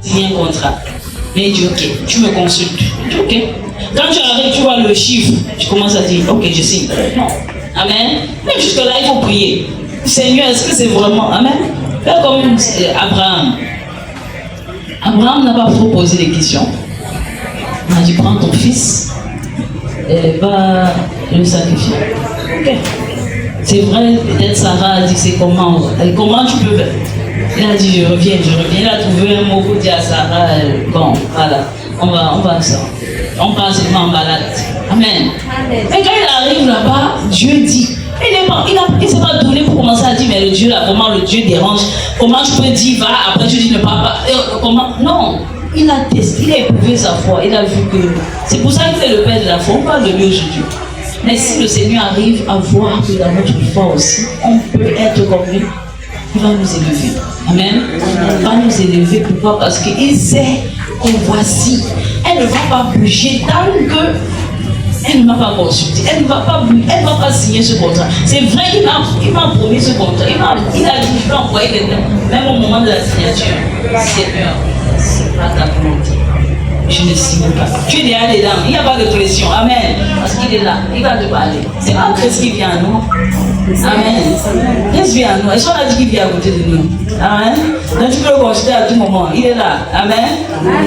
signer un contrat. Mais il dit ok, tu me consultes. Je dis ok. Quand tu arrives, tu vois le chiffre, tu commences à dire ok, je signe. Non. Amen. Même jusque-là, il faut prier. Seigneur, est-ce que c'est vraiment. Amen. Faire comme Abraham. Abraham n'a pas trop posé des questions. Il a dit prends ton fils et va le sacrifier. Ok. C'est vrai, peut-être Sarah a dit c'est comment tu peux faire. Il a dit je reviens. Il a trouvé un mot pour dire à Sarah, bon, voilà, on va ça. On part seulement en balade. Amen. Et quand il arrive là-bas, Dieu dit, il ne s'est pas donné pour commencer à dire, mais le Dieu là, comment le Dieu dérange, comment je peux dire, va, après tu dis ne pars pas, comment, non. Il a testé, il a éprouvé sa foi, il a vu que, c'est pour ça qu'il fait le père de la foi, on parle de lui aujourd'hui. Mais si le Seigneur arrive à voir que dans notre foi aussi, on peut être comme lui, il va nous élever. Amen. Il va nous élever. Pourquoi? Parce qu'il sait que voici, elle ne va pas bouger tant que elle ne m'a pas consulté. Elle ne va pas signer ce contrat. C'est vrai qu'il m'a promis ce contrat. Il a dit je vais envoyer quelqu'un. Même au moment de la signature, Seigneur, c'est pas ta volonté. Je ne signe pas. Tu es déjà dedans. Il n'y a pas de pression. Amen. Parce qu'il est là. Il va te parler. C'est pas Christ qui vient à nous. Amen. Christ vient à nous. Est-ce qu'on a dit qu'il vient à côté de nous? Amen. Donc tu peux le consulter à tout moment. Il est là. Amen.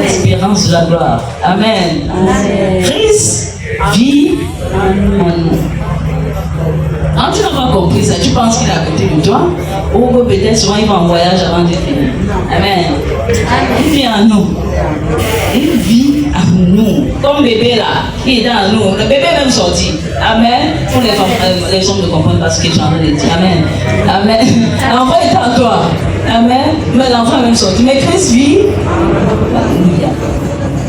L'espérance de la gloire. Amen. Christ vit en nous. Quand tu n'as pas compris ça, tu penses qu'il est à côté de toi, ou que peut-être souvent il va en voyage avant de finir. Amen. Il vit en nous. Il vit en nous. Comme bébé là, il est dans nous. Le bébé est même sorti. Amen. Pour les hommes de comprendre parce que j'ai envie de dire. Amen. Amen. L'enfant est en toi. Amen. Mais l'enfant est même sorti. Mais Christ vit. Alléluia.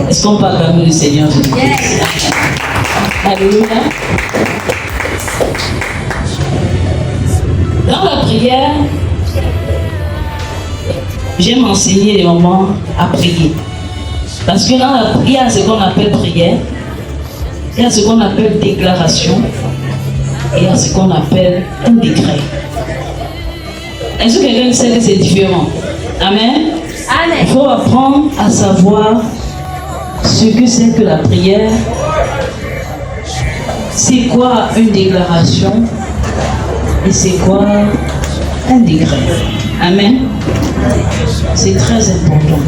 Est-ce qu'on parle vraiment du Seigneur Jésus-Christ? Alléluia. Dans la prière, j'aime enseigner les moments à prier. Parce que il y a ce qu'on appelle prière, il y a ce qu'on appelle déclaration, et il y a ce qu'on appelle un décret. Est-ce que quelqu'un sait que c'est différent? Amen. Il faut apprendre à savoir ce que c'est que la prière. C'est quoi une déclaration? Et c'est quoi un décret? Amen. C'est très important.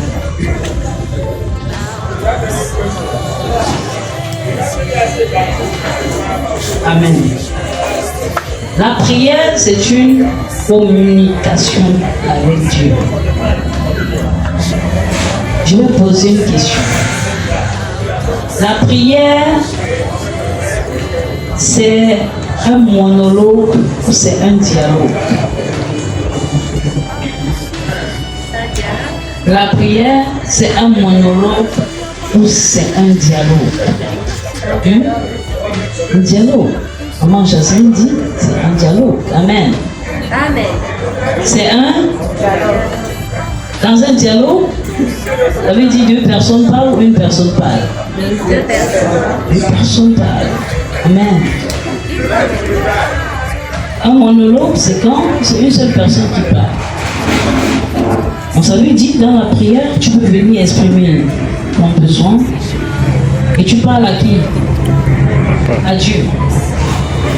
Amen. La prière, c'est une communication avec Dieu. Je vais poser une question. La prière, c'est un monologue ou c'est un dialogue? La prière, c'est un monologue ou c'est un dialogue? Un dialogue. Comment Jasmine dit? C'est un dialogue. Amen. Amen. C'est un dialogue. Dans un dialogue, ça veut dire deux personnes parlent ou une personne parle? Deux personnes. Deux personnes parlent. Amen. Un monologue, c'est quand c'est une seule personne qui parle. Donc ça veut dire dans la prière, tu peux venir exprimer ton besoin et tu parles à qui? À Dieu.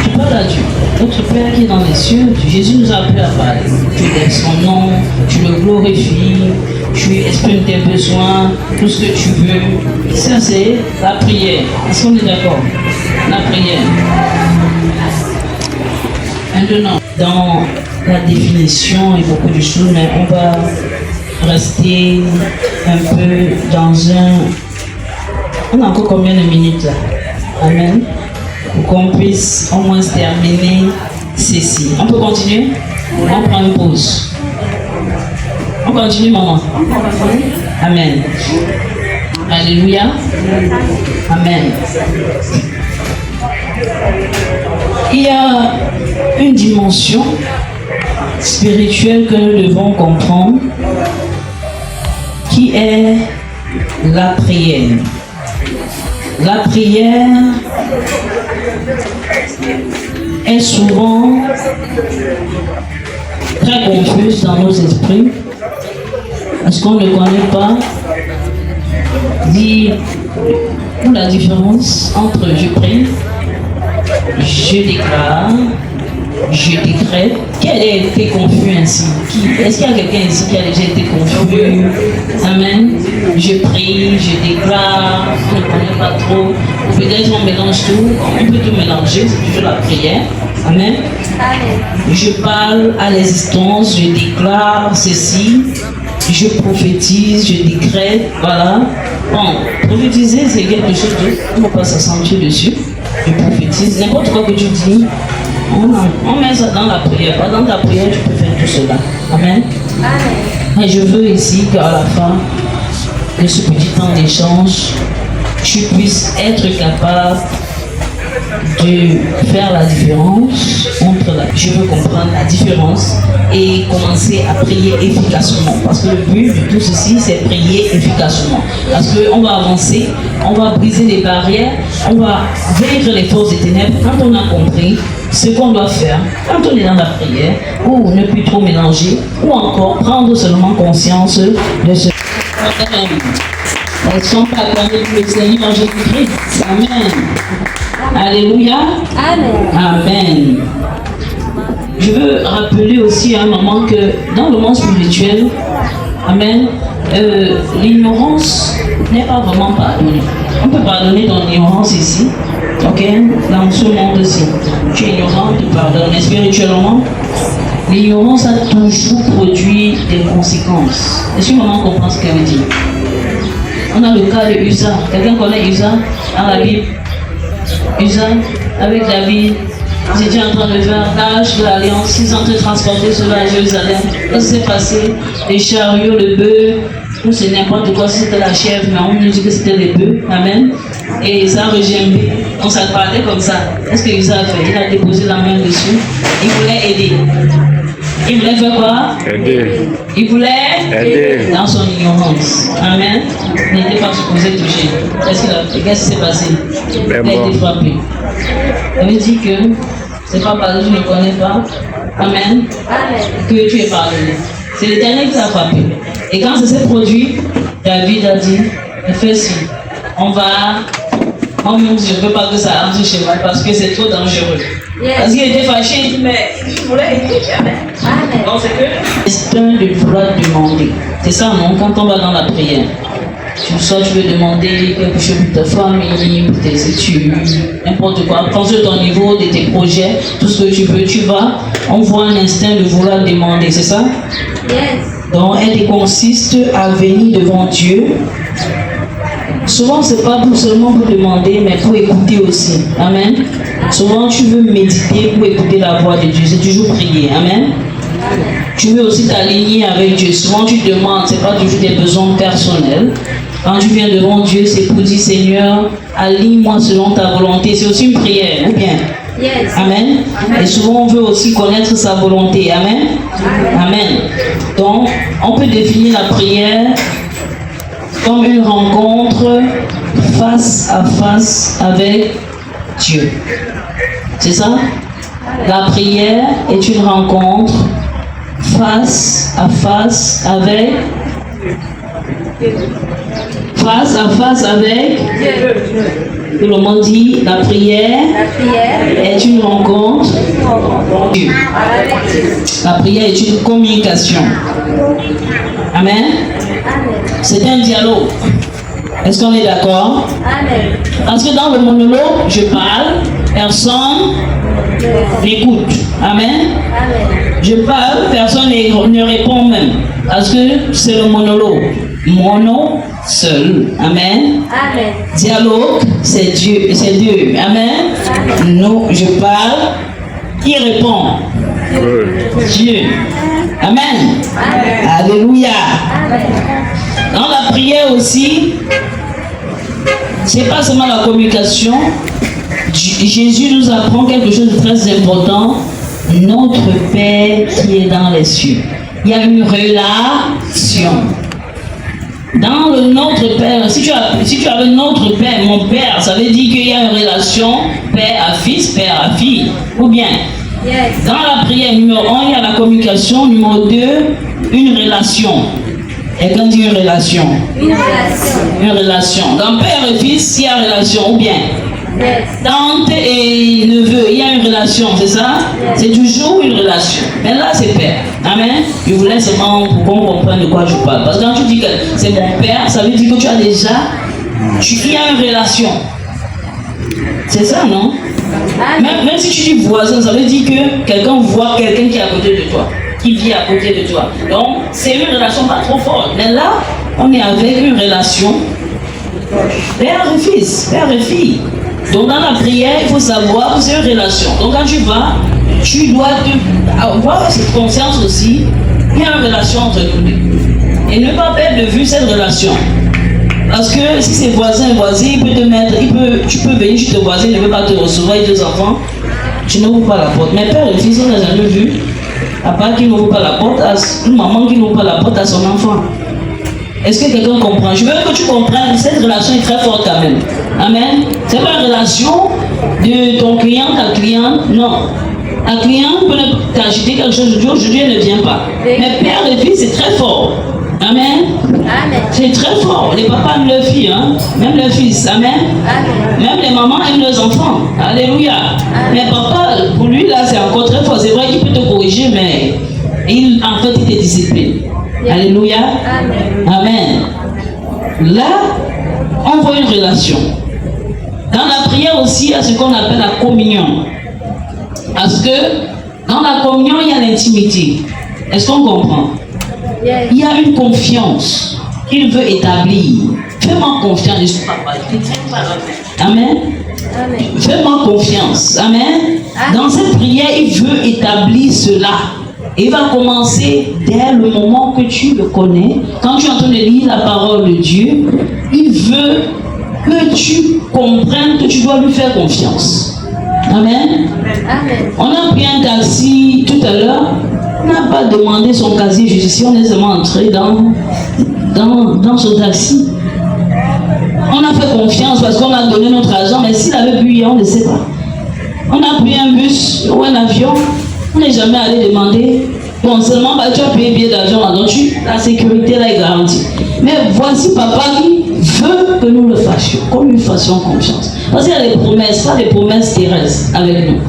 Tu parles à Dieu. Notre Père qui est dans les cieux, Jésus nous a appris à parler. Tu donnes son nom, tu le glorifies, tu exprimes tes besoins, tout ce que tu veux. Ça c'est la prière. Est-ce qu'on est d'accord? La prière. Maintenant, dans la définition et beaucoup de choses, mais on va rester un peu dans un... On a encore combien de minutes là? Amen. Pour qu'on puisse au moins terminer ceci. On peut continuer? On prend une pause. On continue, maman? Amen. Alléluia. Amen. Il y a une dimension spirituelle que nous devons comprendre qui est la prière. La prière est souvent très confuse dans nos esprits Est-ce qu'on ne connaît pas? Dit la différence entre je prie, je déclare, je décrète. Qui a été confus ainsi? Est-ce qu'il y a quelqu'un ici qui a déjà été confus? Amen. Je prie, je déclare, on ne connaît pas trop. Peut-être on mélange tout, on peut tout mélanger, c'est toujours la prière. Amen. Je parle à l'existence, je déclare ceci, je prophétise, je décrète, voilà. Bon, prophétiser c'est quelque chose d'autre, on ne va pas s'assentir dessus. Je prophétise, n'importe quoi que tu dis, on met ça dans la prière. Pas dans ta prière, tu peux faire tout cela. Amen. Et je veux ici qu'à la fin de ce petit temps d'échange, tu puisses être capable de faire la différence entre je veux comprendre la différence et commencer à prier efficacement. Parce que le but de tout ceci, c'est prier efficacement. Parce qu'on va avancer, on va briser les barrières, on va vaincre les forces des ténèbres quand on a compris ce qu'on doit faire quand on est dans la prière, ou ne plus trop mélanger, ou encore prendre seulement conscience de ce. Elles sont pas accordées pour le Seigneur Jésus-Christ. Amen. Alléluia. Amen. Amen. Je veux rappeler aussi à un moment que dans le monde spirituel, amen, l'ignorance n'est pas vraiment pardonnée. On peut pardonner ton ignorance ici, ok, dans ce monde-ci. Tu es ignorant, tu pardonnes. Mais spirituellement, l'ignorance a toujours produit des conséquences. Est-ce que maman comprend ce qu'elle dit? On a le cas de Usa. Quelqu'un connaît Usa dans la Bible? Usa, avec David, ils étaient en train de faire l'âge de l'alliance, ils ont été transportés sur à Jérusalem. Qu'est-ce qui s'est passé? Les chariots, le bœuf, ou c'est n'importe quoi, c'était la chèvre, mais on nous dit que c'était les bœufs. Amen. Et ça a regimbé. On s'est parlé comme ça. Qu'est-ce que Usa a fait? Il a déposé la main dessus. Il voulait aider. Il voulait faire quoi? Aider. Il voulait aider dans son ignorance. Amen. Il n'était pas supposé toucher. Qu'est-ce qu'il a fait? Qu'est-ce qui s'est passé? Il a été frappé. Ça veut dire que c'est pas parce que tu ne connais pas, amen, que tu es pardonné. C'est l'Éternel qui t'a frappé. Et quand ça s'est produit, David a dit, fais ci. On va. Oh mon Dieu, je ne veux pas que ça entre chez moi parce que c'est trop dangereux. Parce qu'il était fâché, il dit, mais il voulait aider. Amen. Donc c'est que c'est un de vouloir demander. C'est ça, non? Quand on va dans la prière, soit tu veux demander quelque chose pour ta famille, pour tes études, n'importe quoi. En fonction de ton niveau, de tes projets, tout ce que tu veux, tu vas. On voit un instinct de vouloir demander, c'est ça? Donc elle consiste à venir devant Dieu. Souvent, ce n'est pas seulement pour demander, mais pour écouter aussi. Amen. Souvent, tu veux méditer pour écouter la voix de Dieu. C'est toujours prier. Amen. Tu veux aussi t'aligner avec Dieu. Souvent, tu demandes, ce n'est pas toujours des besoins personnels. Quand tu viens devant Dieu, c'est pour dire, Seigneur, aligne-moi selon ta volonté. C'est aussi une prière, ou bien? Amen. Et souvent, on veut aussi connaître sa volonté. Amen. Amen. Donc, on peut définir la prière comme une rencontre face à face avec Dieu. C'est ça? La prière est une rencontre face à face avec Dieu. Tout le monde dit la prière est une rencontre avec Dieu. La prière est une communication. Amen. C'est un dialogue. Est-ce qu'on est d'accord? Amen. Parce que dans le monologue, je parle, personne n'écoute. Amen. Amen. Je parle, personne ne répond même. Parce que c'est le monologue. Mono, seul. Amen. Amen. Dialogue, c'est Dieu. C'est Dieu. Amen. Amen. Nous, je parle, qui répond? Dieu. Amen. Amen. Alléluia. Amen. Dans la prière aussi, c'est pas seulement la communication. Jésus nous apprend quelque chose de très important. Notre Père qui est dans les cieux. Il y a une relation. Dans le Notre Père, si tu avais Notre Père, mon Père, ça veut dire qu'il y a une relation Père à Fils, Père à Fille. Ou bien, dans la prière, numéro 1, il y a la communication. Numéro 2, une relation. Et quand on dit une relation? Une relation. Une relation. Dans père et fils, il y a une relation, ou bien? Yes. Tante et neveu, il y a une relation, c'est ça? C'est toujours une relation. Mais là, c'est père. Amen. Je voulais seulement pour qu'on comprenne de quoi je parle. Parce que quand tu dis que c'est mon père, ça veut dire que tu as déjà, il y a une relation. C'est ça, non? Même si tu dis voisin, ça veut dire que quelqu'un voit quelqu'un qui est à côté de toi, qui vit à côté de toi. Donc, c'est une relation pas trop forte. Mais là, on est avec une relation père et fils, père et fille. Donc, dans la prière, il faut savoir que c'est une relation. Donc, quand tu vas, tu dois avoir cette conscience aussi. Il y a une relation entre nous deux. Et ne pas perdre de vue cette relation. Parce que si c'est voisin, il peut te mettre, tu peux venir chez ton voisin, il ne veut pas te recevoir, et tes enfants, tu n'ouvres pas la porte. Mais père et fils, on n'a jamais vu, à part qu'il n'ouvre pas la porte, une maman qui n'ouvre pas la porte à son enfant. Est-ce que quelqu'un comprend? Je veux que tu comprennes, cette relation est très forte quand même. Amen. C'est pas une relation de ton client, ta cliente, non. Un client peut t'acheter quelque chose aujourd'hui, elle ne vient pas. Mais père et fils, c'est très fort. Amen. Amen. C'est très fort. Les papas aiment leurs filles, hein? Même leurs fils. Amen. Amen. Même les mamans aiment leurs enfants. Alléluia. Mais papa, pour lui, là, c'est encore très fort. C'est vrai qu'il peut te corriger, mais en fait, il te discipline. Alléluia. Amen. Amen. Là, on voit une relation. Dans la prière aussi, il y a ce qu'on appelle la communion. Parce que dans la communion, il y a l'intimité. Est-ce qu'on comprend? Yes. Il y a une confiance qu'il veut établir. Fais-moi confiance, je suis papa. Amen. Amen. Fais-moi confiance. Amen. Dans cette prière, il veut établir cela. Il va commencer dès le moment que tu le connais. Quand tu es en train de lire la parole de Dieu, il veut que tu comprennes que tu dois lui faire confiance. Amen. Amen. On a pris un taxi tout à l'heure. On n'a pas demandé son casier judiciaire, on est seulement entré dans son taxi. On a fait confiance parce qu'on a donné notre argent, mais s'il avait pu, on ne sait pas. On a pris un bus ou un avion, on n'est jamais allé demander. Bon, seulement tu as payé billet d'avion, donc la sécurité là est garantie. Mais voici papa qui veut que nous le fassions, que nous fassions confiance. Parce qu'il y a des promesses, pas des promesses terrestres avec nous.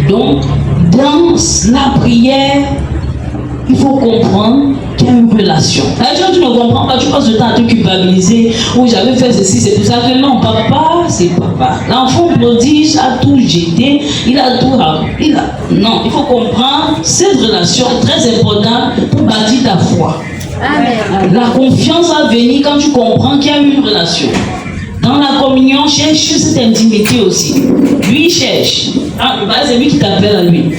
Donc, dans la prière, il faut comprendre qu'il y a une relation. Là, tu ne comprends pas, tu passes le temps à te culpabiliser. Ou j'avais fait ceci, c'est pour ça que non, papa, c'est papa. L'enfant prodige a tout jeté, il a tout. Non, il faut comprendre cette relation est très importante pour bâtir ta foi. Amen. La confiance va venir quand tu comprends qu'il y a une relation. Dans la communion, cherche cette intimité aussi. Lui, il cherche. C'est lui qui t'appelle à lui.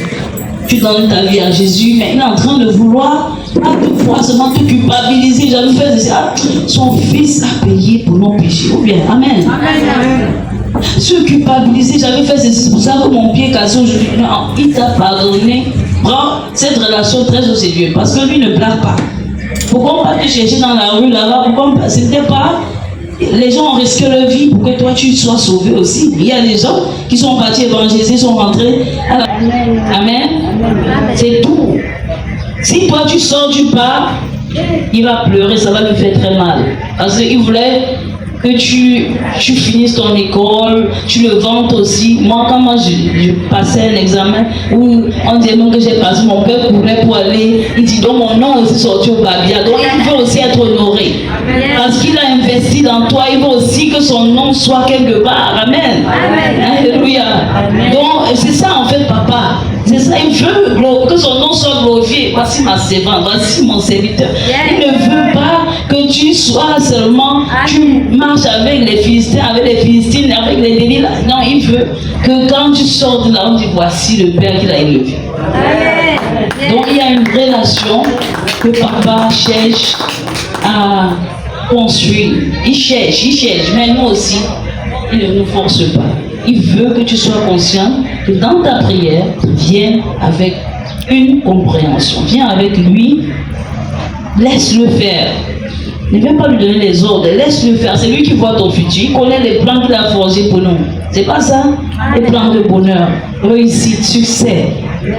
Tu donnes ta vie à Jésus, mais il est en train de vouloir, à toute fois seulement te culpabiliser. J'avais fait ça. Son fils a payé pour nos péchés. Ou bien, amen. Amen. Se culpabiliser, j'avais fait ceci. C'est pour ça que mon pied est cassé aujourd'hui. Non, il t'a pardonné. Prends cette relation très au sérieux. Parce que lui ne blague pas. Pourquoi pas te chercher dans la rue là-bas? Pourquoi c'était pas. Les gens ont risqué leur vie pour que toi tu sois sauvé aussi. Il y a des gens qui sont partis évangéliser, sont rentrés à la... Amen. Amen. C'est tout. Si toi tu sors, tu pars, il va pleurer, ça va lui faire très mal. Parce qu'il voulait que tu finisses ton école, tu le vantes aussi. Moi, quand je passais un examen où on disait même que j'ai passé, mon père courait pour aller, il dit donc mon nom aussi sorti au Babia. Donc il veut aussi être honoré. Parce qu'il a investi dans toi, il veut aussi que son nom soit quelque part. Amen. Alléluia. Donc c'est ça en fait, papa. C'est ça, il veut que son nom soit glorifié. Voici ma servante, voici mon serviteur. Il ne veut pas que tu sois seulement, tu marches avec les Philistins, avec les Philistines, avec les délits. Non, il veut que quand tu sors de là, on dit voici le Père qui l'a élevé. Donc il y a une relation que papa cherche à construire. Il cherche, mais nous aussi, il ne nous force pas. Il veut que tu sois conscient que dans ta prière, viens avec une compréhension. Viens avec lui, laisse-le faire. Ne viens pas lui donner les ordres, laisse-le faire. C'est lui qui voit ton futur. Il connaît les plans qu'il a forgés pour nous. C'est pas ça? Les plans de bonheur, réussite, succès.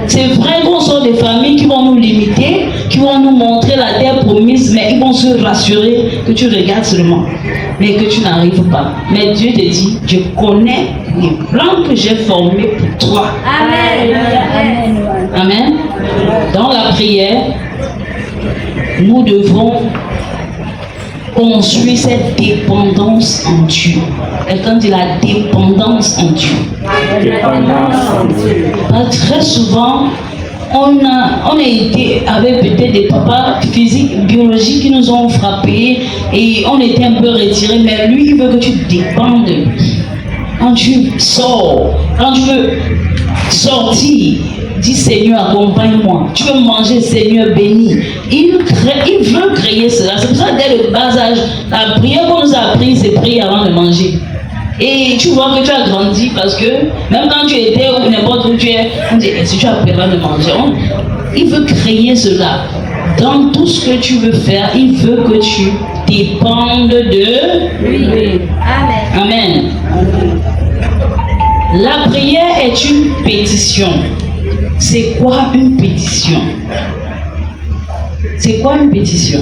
C'est vrai qu'on sort des familles qui vont nous limiter, qui vont nous montrer la terre promise, mais ils vont se rassurer que tu regardes seulement, mais que tu n'arrives pas. Mais Dieu te dit, je connais les plans que j'ai formés pour toi. Amen. Amen. Dans la prière, nous devons construire cette dépendance en Dieu. Quelqu'un dit la dépendance en Dieu. Très souvent, on a été avec peut-être des papas physiques, biologiques qui nous ont frappés et on était un peu retirés, mais lui, il veut que tu dépendes de lui. Quand tu sors, quand tu veux sortir, dis Seigneur, accompagne-moi. Tu veux manger, Seigneur, bénis. Il veut créer cela. C'est pour ça que dès le bas âge, la prière qu'on nous a appris, c'est prier avant de manger. Et tu vois que tu as grandi parce que même quand tu étais ou n'importe où tu es, on dit, si tu as appris avant de manger, il veut créer cela. Dans tout ce que tu veux faire, il veut que tu dépendes de lui. Amen. Amen. La prière est une pétition. C'est quoi une pétition? C'est quoi une pétition?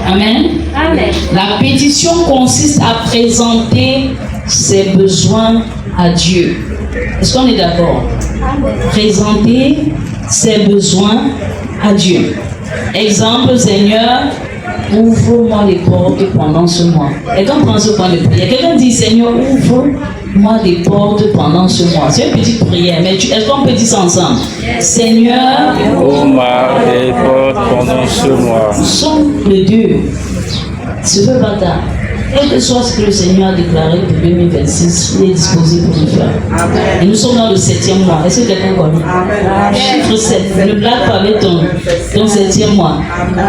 Amen. Amen. La pétition consiste à présenter ses besoins à Dieu. Est-ce qu'on est d'accord? Amen. Présenter ses besoins à Dieu. Exemple, Seigneur, ouvre-moi les portes pendant ce mois. Quelqu'un prend ce point de prière. Quelqu'un dit, Seigneur, ouvre-moi les portes pendant ce mois. C'est une petite prière, mais est-ce qu'on peut dire ça ensemble? Seigneur, ouvre-moi les portes pendant ce mois. Nous sommes les deux. Ce veut pas tard. Quel que soit ce que le Seigneur a déclaré pour 2026, il est disposé pour nous faire. Et nous sommes dans le 7e mois. Est-ce que quelqu'un connaît? Chiffre 7. Ne blague pas avec ton 7e mois.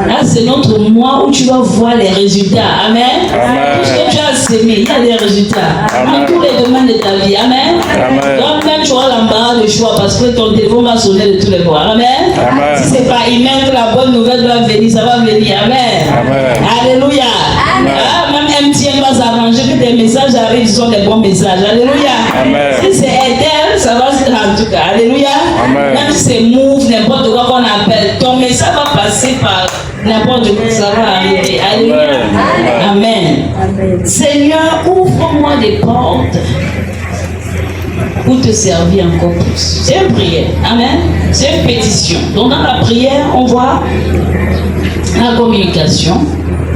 Là, c'est notre mois où tu vas voir les résultats. Amen. Tout ce que tu as sémé, il y a des résultats. Dans tous les domaines de ta vie. Amen. Donc, même tu auras l'embarras de choix parce que ton téléphone va sonner de tous les bois. Amen. Si ce n'est pas email que la bonne nouvelle doit venir, ça va venir. Amen. Alléluia. Même MTN va s'arranger que tes messages arrivent, ce sont des bons messages. Alléluia. Si c'est Airtel, ça va se faire en tout cas. Alléluia. Même si c'est Move, n'importe quoi qu'on appelle, ton message va passer par n'importe quoi, ça va arriver. Alléluia. Amen. Seigneur, ouvre-moi des portes pour te servir encore plus. C'est une prière. Amen. C'est une pétition. Donc dans la prière, on voit la communication.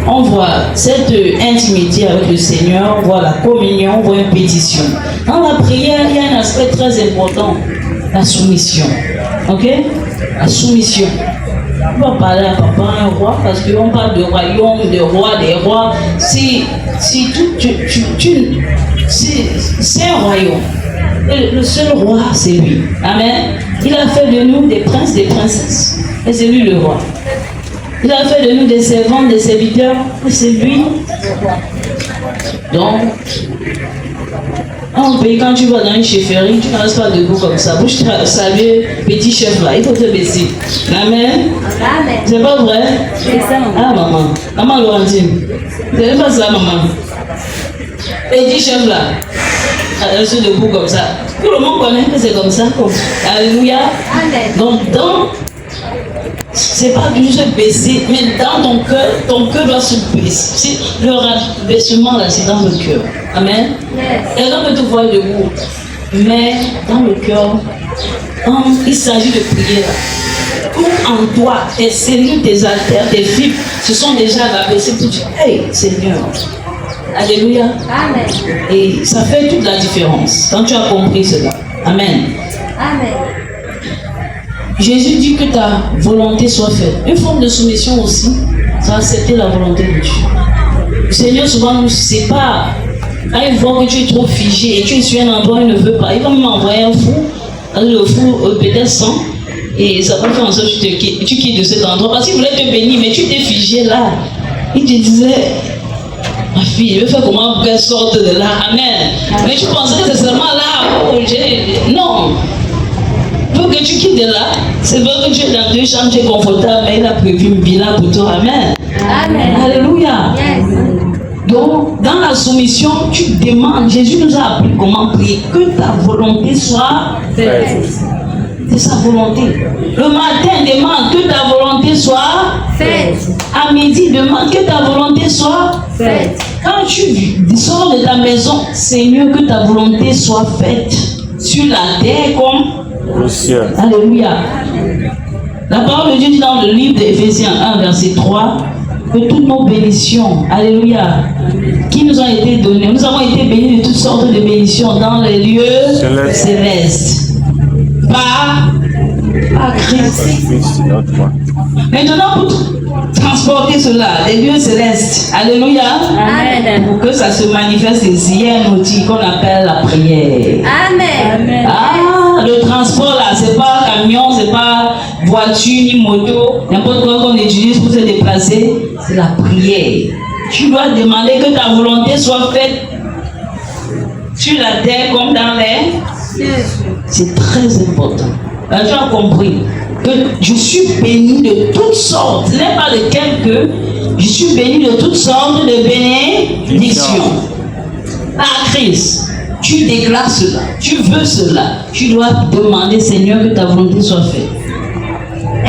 On voit cette intimité avec le Seigneur, on voit la communion, on voit une pétition. Dans la prière, il y a un aspect très important, la soumission. Ok? La soumission. On va parler à papa, un roi, parce qu'on parle de royaume, de roi, des rois. C'est un royaume. Et le seul roi, c'est lui. Amen. Il a fait de nous des princes, des princesses. Et c'est lui le roi. Il a fait de nous des servants, des serviteurs, et c'est lui. Donc, en pays, quand tu vas dans une chefferie, tu ne restes pas debout comme ça. Pour saluer petit chef là, il faut te baisser. Amen. Amen. C'est pas vrai? C'est ça. Ah, maman. Maman Laurentine. C'est pas ça, maman. Petit chef là, elle reste debout comme ça. Tout le monde connaît que c'est comme ça. Alléluia. Amen. Donc, c'est pas juste baisser, mais dans ton cœur doit se baisser. Le rabaissement là, c'est dans le cœur. Amen. Et là, on peut te voir debout. Mais dans le cœur, quand il s'agit de prier là, tout en toi, tes cellules, tes artères, tes fibres se sont déjà rabaissées pour dire, hey Seigneur. Alléluia. Amen. Et ça fait toute la différence quand tu as compris cela. Amen. Amen. Jésus dit que ta volonté soit faite. Une forme de soumission aussi, c'est accepter la volonté de Dieu. Le Seigneur souvent nous sépare. Quand il voit que tu es trop figé et tu es sur un endroit où il ne veut pas, il va même envoyer un fou. Le fou peut-être sans. Et ça va faire en sorte que tu quittes de cet endroit. Parce qu'il voulait te bénir, mais tu t'es figé là. Il te disait, ma fille, je veux faire comment pour qu'elle sorte de là. Amen. Mais tu pensais que c'est seulement là. Non. Pour que tu quittes de là, c'est vrai que tu es dans deux chambres, tu es confortable, mais il a prévu une villa pour toi. Amen. Amen. Alléluia. Yes. Donc, dans la soumission, tu demandes, Jésus nous a appris comment prier, que ta volonté soit faite. C'est sa volonté. Le matin, demande que ta volonté soit faite. À midi, demande que ta volonté soit faite. Quand tu sors de ta maison, Seigneur, que ta volonté soit faite sur la terre comme au ciel. Alléluia. La parole de Dieu dit dans le livre d'Éphésiens 1, verset 3, que toutes nos bénédictions, alléluia, qui nous ont été données, nous avons été bénis de toutes sortes de bénédictions dans les lieux célestes. Par Christ. Maintenant, pour transporter cela, les lieux célestes, alléluia, Amen. pour que ça se manifeste ici, il y a un outil qu'on appelle la prière. Amen. Ah, le transport là, c'est pas camion, c'est pas voiture ni moto, n'importe quoi qu'on utilise pour se déplacer, c'est la prière. Tu dois demander que ta volonté soit faite sur la terre comme dans les cieux. C'est très important. Alors, tu as compris que je suis béni de toutes sortes. Ce n'est pas de quelques. Je suis béni de toutes sortes de bénédictions. Par Christ, tu déclares cela. Tu veux cela. Tu dois demander, Seigneur, que ta volonté soit faite.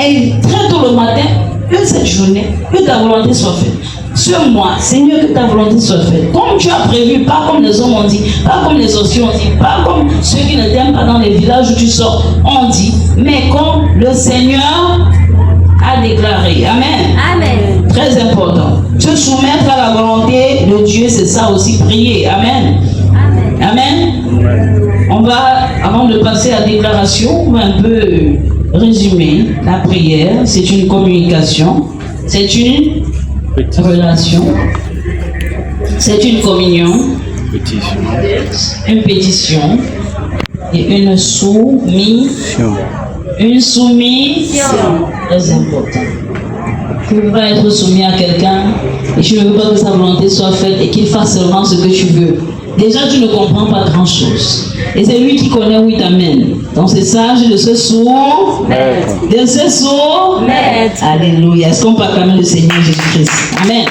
Et très tôt le matin, que cette journée, que ta volonté soit faite. Ce mois, Seigneur, que ta volonté soit faite. Comme tu as prévu, pas comme les hommes ont dit, pas comme les sorciers ont dit, pas comme ceux qui ne t'aiment pas dans les villages où tu sors ont dit, mais comme le Seigneur a déclaré. Amen. Amen. Très important. Se soumettre à la volonté de Dieu, c'est ça aussi, prier. Amen. Amen. Amen. On va, avant de passer à la déclaration, on va un peu résumer la prière. C'est une communication. C'est une relation, c'est une communion, une pétition et une soumission. Une soumission, très important. Tu ne veux pas être soumis à quelqu'un et tu ne veux pas que sa volonté soit faite et qu'il fasse seulement ce que tu veux. Déjà, tu ne comprends pas grand-chose. Et c'est lui qui connaît où il t'amène. Donc, c'est sage de se soumettre. De se soumettre. Alléluia. Est-ce qu'on peut acclamer le Seigneur Jésus-Christ? Amen.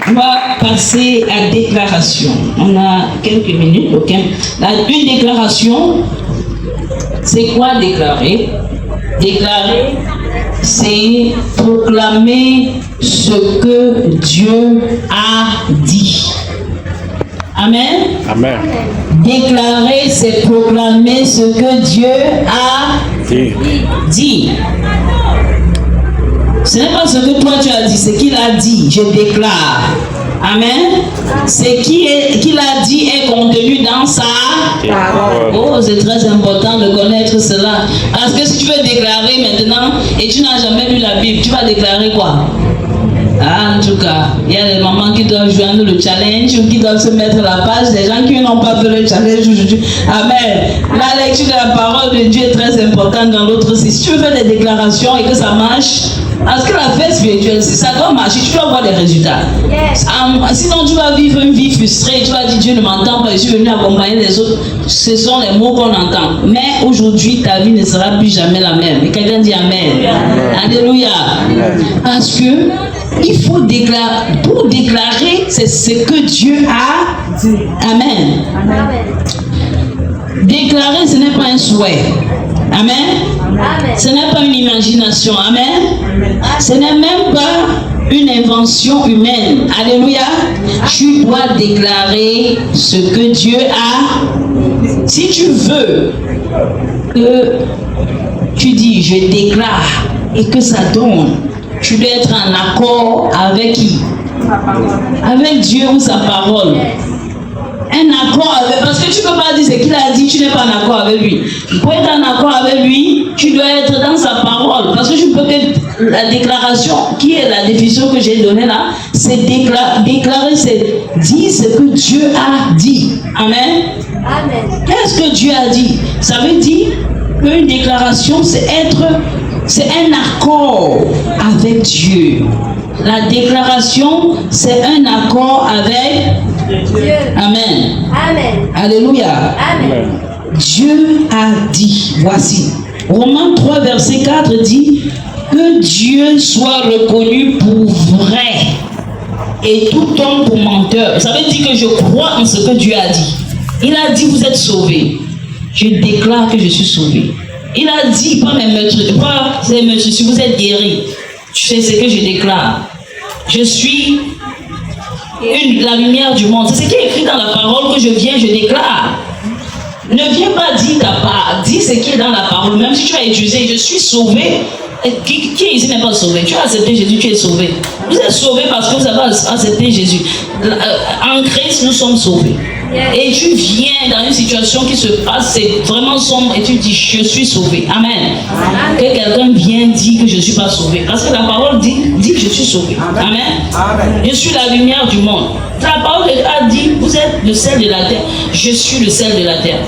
On va passer à déclaration. On a quelques minutes. Ok. Une déclaration, c'est quoi déclarer? Déclarer, c'est proclamer ce que Dieu a dit. Amen. Amen. Déclarer, c'est proclamer ce que Dieu a dit. Ce n'est pas ce que toi tu as dit, c'est qu'il a dit. Je déclare. Amen. C'est qu'il a dit est contenu dans sa parole. Oh, c'est très important de connaître cela. Parce que si tu veux déclarer maintenant et tu n'as jamais lu la Bible, tu vas déclarer quoi? Ah, en tout cas, il y a des mamans qui doivent joindre le challenge ou qui doivent se mettre à la page, des gens qui n'ont pas fait le challenge aujourd'hui. Amen. La lecture de la parole de Dieu est très importante dans l'autre. Si tu veux faire des déclarations et que ça marche, parce que la fête spirituelle, si ça doit marcher, tu dois avoir des résultats. Sinon, tu vas vivre une vie frustrée, tu vas dire Dieu ne m'entend pas, je suis venu accompagner les autres. Ce sont les mots qu'on entend. Mais aujourd'hui, ta vie ne sera plus jamais la même. Et quelqu'un dit Amen. Alléluia. Parce que il faut déclarer, pour déclarer, c'est ce que Dieu a dit. Amen. Déclarer, ce n'est pas un souhait. Amen. Ce n'est pas une imagination. Amen. Ce n'est même pas une invention humaine. Alléluia. Tu dois déclarer ce que Dieu a. Si tu veux que tu dis je déclare et que ça donne, tu dois être en accord avec qui? Avec Dieu ou sa parole. Un accord avec, parce que tu ne peux pas dire ce qu'il a dit, tu n'es pas en accord avec lui. Pour être en accord avec lui, tu dois être dans sa parole. Parce que je peux que la déclaration, qui est la définition que j'ai donnée là, c'est déclarer, c'est dire ce que Dieu a dit. Amen. Amen. Qu'est-ce que Dieu a dit? Ça veut dire qu'une déclaration, c'est un accord avec Dieu. La déclaration, c'est un accord avec Dieu. Amen. Amen. Alléluia. Amen. Dieu a dit, voici. Romains 3, verset 4 dit que Dieu soit reconnu pour vrai. et tout homme pour menteur. Ça veut dire que je crois en ce que Dieu a dit. Il a dit, vous êtes sauvés. Je déclare que je suis sauvé. Il a dit, pas mes meurtres, pas ces meurtres, si vous êtes guéris. Tu sais ce que je déclare. Je suis la lumière du monde. C'est ce qui est écrit dans la parole que je viens, je déclare. Ne viens pas dire ta part, dis ce qui est dans la parole. Même si tu as utilisé, je suis sauvé. Qui ici n'est pas sauvé? Tu as accepté Jésus, tu es sauvé. Vous êtes sauvé parce que vous avez accepté Jésus. En Christ, nous sommes sauvés. Et tu viens dans une situation qui se passe, c'est vraiment sombre, et tu dis, je suis sauvé. Amen. Que quelqu'un vienne dire que je ne suis pas sauvé. Parce que la parole dit que je suis sauvé. Amen. Je suis la lumière du monde. La parole a dit, vous êtes le sel de la terre. Je suis le sel de la terre.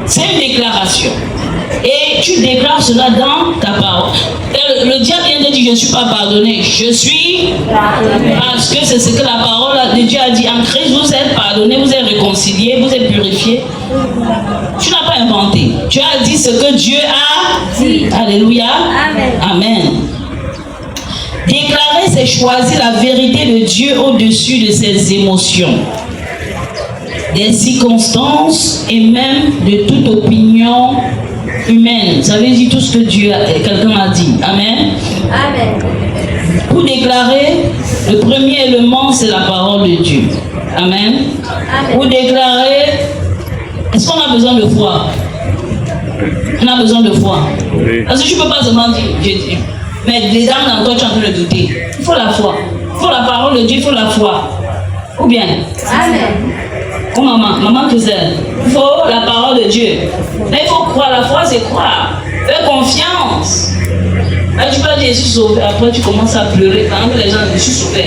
C'est une déclaration. Et tu déclares cela dans ta parole. Et le diable vient de dire, je ne suis pas pardonné. Je suis pardonné. Parce que c'est ce que la parole de Dieu a dit. En Christ, vous êtes pardonné, vous êtes réconcilié, vous êtes purifié. Tu n'as pas inventé. Tu as dit ce que Dieu a dit. Alléluia. Amen. Amen. Déclarer, c'est choisir la vérité de Dieu au-dessus de ses émotions, des circonstances et même de toute opinion humaine. Ça veut dire tout ce que quelqu'un a dit. Amen. Amen. Pour déclarer, le premier élément, c'est la parole de Dieu. Amen. Amen. Pour déclarer, est-ce qu'on a besoin de foi? On a besoin de foi. Oui. Parce que je ne peux pas seulement dire, mais les âmes dans toi, tu es en train de douter. Il faut la foi. Il faut la parole de Dieu, il faut la foi. Ou bien? Amen. Oh maman Christelle, il faut la parole de Dieu. Mais il faut croire, la foi c'est croire. Fais confiance. Là, tu vas dire je suis sauvé, après tu commences à pleurer. Quand les gens disent je suis sauvé.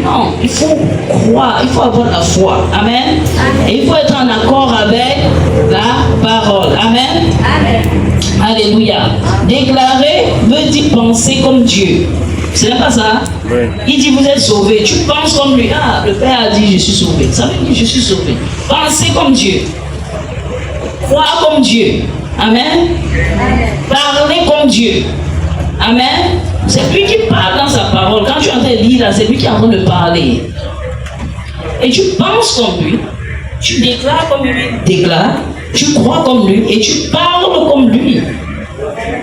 Non, il faut croire, il faut avoir la foi. Amen. Et il faut être en accord avec la parole. Amen. Amen. Alléluia. Déclarer veut dire penser comme Dieu. C'est même pas ça. Oui. Il dit vous êtes sauvés. Tu penses comme lui. Ah, le Père a dit je suis sauvé. Ça veut dire je suis sauvé. Pensez comme Dieu. Croire comme Dieu. Amen. Parler comme Dieu. Amen. C'est lui qui parle dans sa parole. Quand tu es en train de lire là, c'est lui qui est en train de parler. Et tu penses comme lui. Tu déclares comme lui déclare. Tu crois comme lui et tu parles comme lui.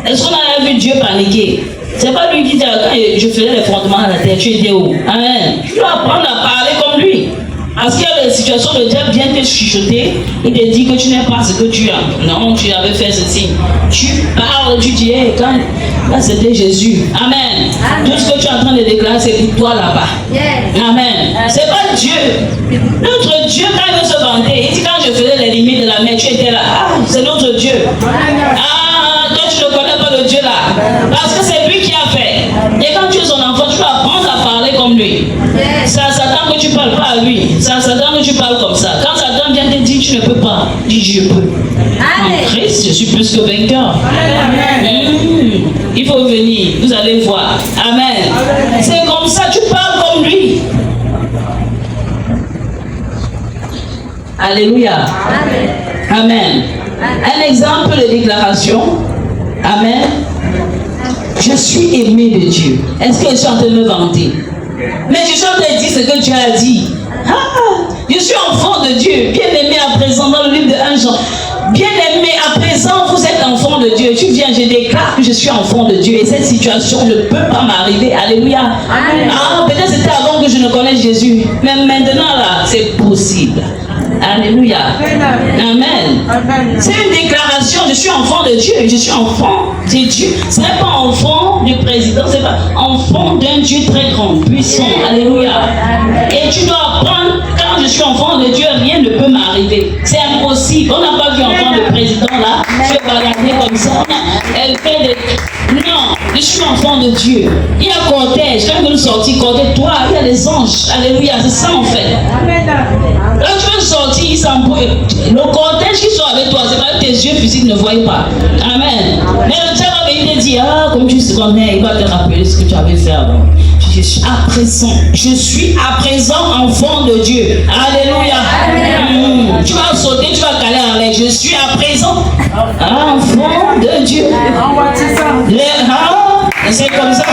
Est-ce qu'on a vu Dieu paniquer? C'est pas lui qui dit, quand je faisais les fondements à la terre, tu étais où? Amen. Tu dois apprendre à parler comme lui. Parce qu'il y a des situations, le diable vient te chuchoter, il te dit que tu n'es pas ce que tu as. Non, tu avais fait ceci. Tu parles, tu dis, hey, quand là c'était Jésus. Amen. Amen. Tout ce que tu es en train de déclarer, c'est pour toi là-bas. Yes. Amen. C'est pas Dieu. Notre Dieu, quand il veut se vanter, il dit, quand je faisais les limites de la mer, tu étais là. Ah, c'est notre Dieu. Ah, toi tu ne connais pas le Dieu là. Parce que c'est lui qui a fait. Et quand tu es son enfant, tu vas apprendre à parler comme lui. Ça Satan que tu parles pas à lui. Ça Satan que tu parles comme ça. Quand Satan vient te dire tu ne peux pas, dis je peux. En Christ, je suis plus que vainqueur. Il faut venir, vous allez voir. Amen. C'est comme ça, tu parles comme lui. Alléluia. Amen. Un exemple de déclaration. Amen. Je suis aimé de Dieu. Est-ce que je suis en train de me vanter? Mais je suis en train de dire ce que Dieu a dit. Ah, je suis enfant de Dieu. Bien aimé à présent dans le livre de 1 Jean. Bien aimé à présent, vous êtes enfant de Dieu. Tu viens, je déclare que je suis enfant de Dieu. Et cette situation ne peut pas m'arriver. Alléluia. Amen. Ah, peut-être c'était avant que je ne connaisse Jésus. Mais maintenant là, c'est possible. Alléluia. Amen. C'est une déclaration. Je suis enfant de Dieu. Je suis enfant de Dieu. Ce n'est pas enfant du président. Ce n'est pas enfant d'un Dieu très grand, puissant. Alléluia. Et tu dois apprendre, quand je suis enfant de Dieu, rien ne peut m'arriver. C'est impossible. On n'a pas vu enfant de président là. Tu es baladé comme ça. Elle fait des... Non, je suis enfant de Dieu. Il y a cortège. Quand ils veulent sortir, cortège, toi, il y a les anges. Alléluia. C'est ça en fait. Quand tu veux sortir, ils s'embrouillent. Le cortège qui sont avec toi, c'est pas que tes yeux physiques ne voient pas. Amen. Mais le diable va venir te dire, ah, comme tu se connais, il va te rappeler ce que tu avais fait avant. Je suis à présent enfant de Dieu. Alléluia. Tu vas sauter, tu vas caler en l'air. Je suis à présent enfant de Dieu. C'est comme ça.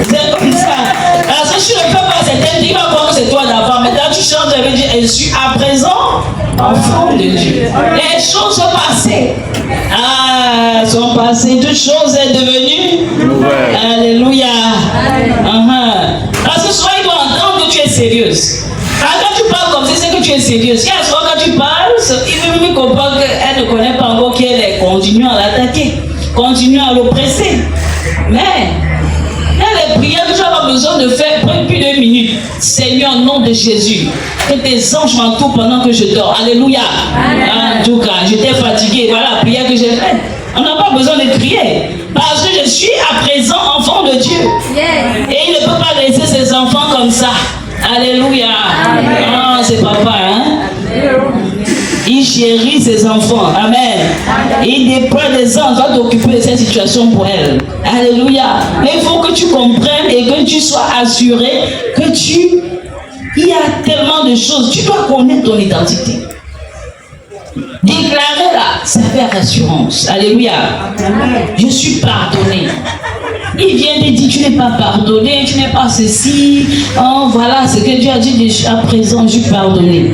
C'est comme ça. Parce que si tu ne fais pas cette il va croire que c'est toi d'avant. Maintenant, tu changes, ça veut dire, je suis à présent enfant de Dieu. Les choses sont passées. Ah, sont passées. Toute chose est devenue. Alléluia. Parce que souvent, il doit entendre que tu es sérieuse. Quand tu parles comme ça, c'est que tu es sérieuse. Si à soir, quand tu parles, il veut même comprendre qu'elle ne connaît pas encore qui elle est. Continue à l'attaquer. Continue à l'oppresser. Mais les prières que tu n'as pas besoin de faire, prends plus de minutes. Seigneur, au nom de Jésus, que tes anges m'entourent pendant que je dors. Alléluia. En tout cas, j'étais fatigué. Voilà la prière que j'ai faite. On n'a pas besoin de crier. Parce que je suis à présent enfant de Dieu. Et il ne peut pas laisser ses enfants comme ça. Alléluia. Ah, c'est papa, hein? Il chérit ses enfants. Amen. Il déploie des anges, va t'occuper de cette situation pour elle. Alléluia. Mais il faut que tu comprennes et que tu sois assuré que il y a tellement de choses. Tu dois connaître ton identité. Déclarer-la, ça fait assurance. Alléluia. Je suis pardonné. Il vient de dire, tu n'es pas pardonné, tu n'es pas ceci. Oh, voilà ce que Dieu a dit à présent, je suis pardonné.